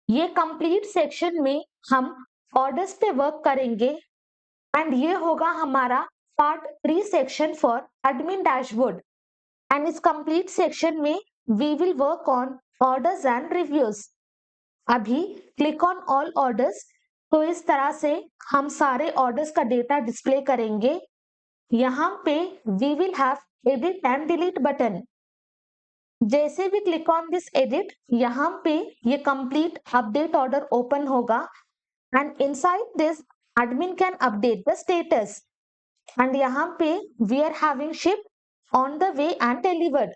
ये complete section में हम ऑर्डर्स पे वर्क करेंगे एंड ये होगा हमारा part 3 section for admin dashboard. And इस कंप्लीट सेक्शन में we will work on orders and reviews. अभी क्लिक ऑन ऑल ऑर्डर्स। तो इस तरह से हम सारे ऑर्डर्स का डेटा डिस्प्ले करेंगे। यहाँ पे we will have edit and delete button. जैसे भी क्लिक ऑन दिस एडिट, यहाँ पे ये कंप्लीट अपडेट ऑर्डर ओपन होगा and inside this admin can update the status. And यहाँ पे we are having ship on the way and delivered.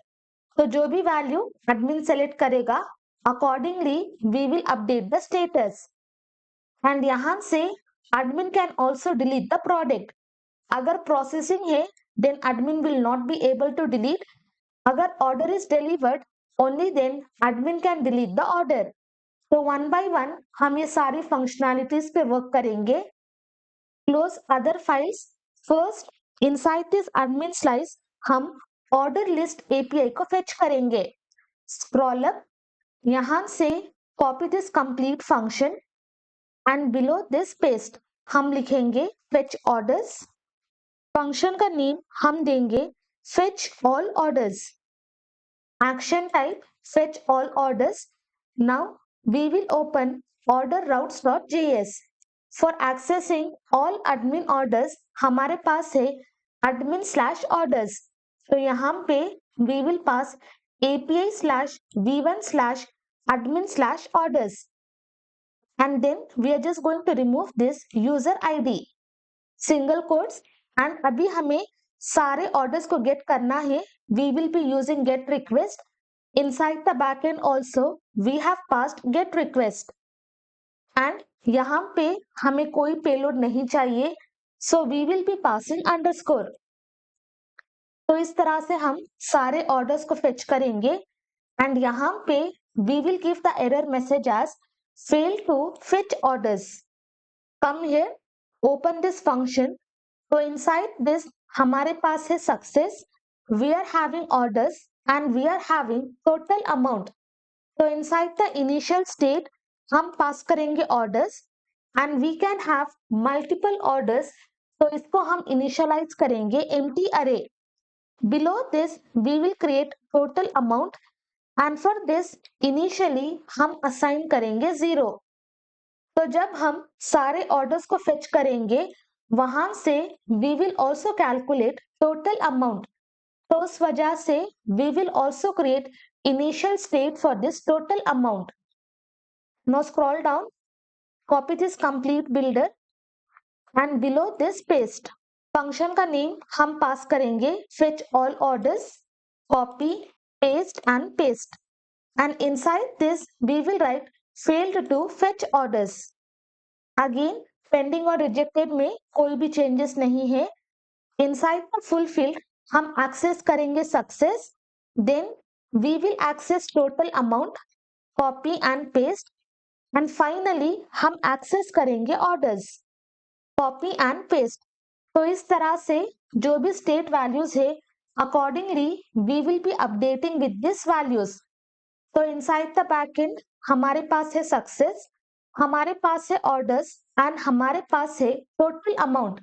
तो जो भी वैल्यू एडमिन सेलेक्ट करेगा accordingly we will update the status. And यहाँ से admin can also delete the product. अगर processing है then admin will not be able to delete. अगर order is delivered only then admin can delete the order. तो one by one हम ये सारी functionalities पे वर्क करेंगे। Close other files. First inside this admin slice हम order list API को fetch करेंगे। स्क्रॉल अप, यहां से copy this complete function and below this paste हम लिखेंगे फेच ऑर्डर्स। फंक्शन का नेम हम देंगे fetch all orders. Action type fetch all orders. Now we will open order routes.js. For accessing all admin orders हमारे पास है admin/orders। तो यहाँ पे we will pass API/v1/admin/orders and then we are just going to remove this user ID single quotes। and अभी हमें सारे orders को get करना है। we will be using get request। inside the backend also we have passed get request and यहाँ पे हमें कोई पेलोड नहीं चाहिए so we will be passing underscore। तो इस तरह से हम सारे ऑर्डर्स को फेच करेंगे एंड यहाँ पे we will give the error message as fail to fetch orders। come here, open this function। तो इनसाइड दिस हमारे पास है success, we are having orders and we are having total amount. तो inside the initial state हम pass करेंगे orders and we can have multiple orders. तो इसको हम इनिशियलाइज करेंगे empty array. Below this we will create total amount and for this initially हम assign करेंगे 0। तो जब हम सारे ऑर्डर्स को फेच करेंगे वहां से we will also calculate total amount. तो उस वजह से we will also create initial state for this total amount. Now scroll down, copy this complete builder and below this paste. Function का नेम हम पास करेंगे fetch all orders, copy paste and paste and inside this we will write failed to fetch orders. Again pending और rejected में कोई भी changes नहीं है। Inside the full field हम एक्सेस करेंगे success, then we will access total amount, copy and paste and finally हम access करेंगे ऑर्डर्स, कॉपी एंड पेस्ट। तो इस तरह से जो भी स्टेट वैल्यूज है accordingly we will be updating with this values. तो इनसाइड द बैकएंड हमारे पास है सक्सेस, हमारे पास है ऑर्डर्स एंड हमारे पास है टोटल अमाउंट।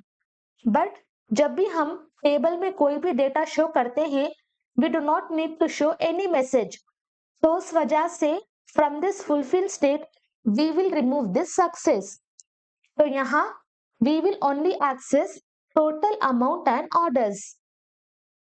बट जब भी हम टेबल में कोई भी डेटा शो करते हैं we do not need to show any message. तो उस वजह से from this fulfil state we will remove this success. तो यहाँ we will only access total amount and orders.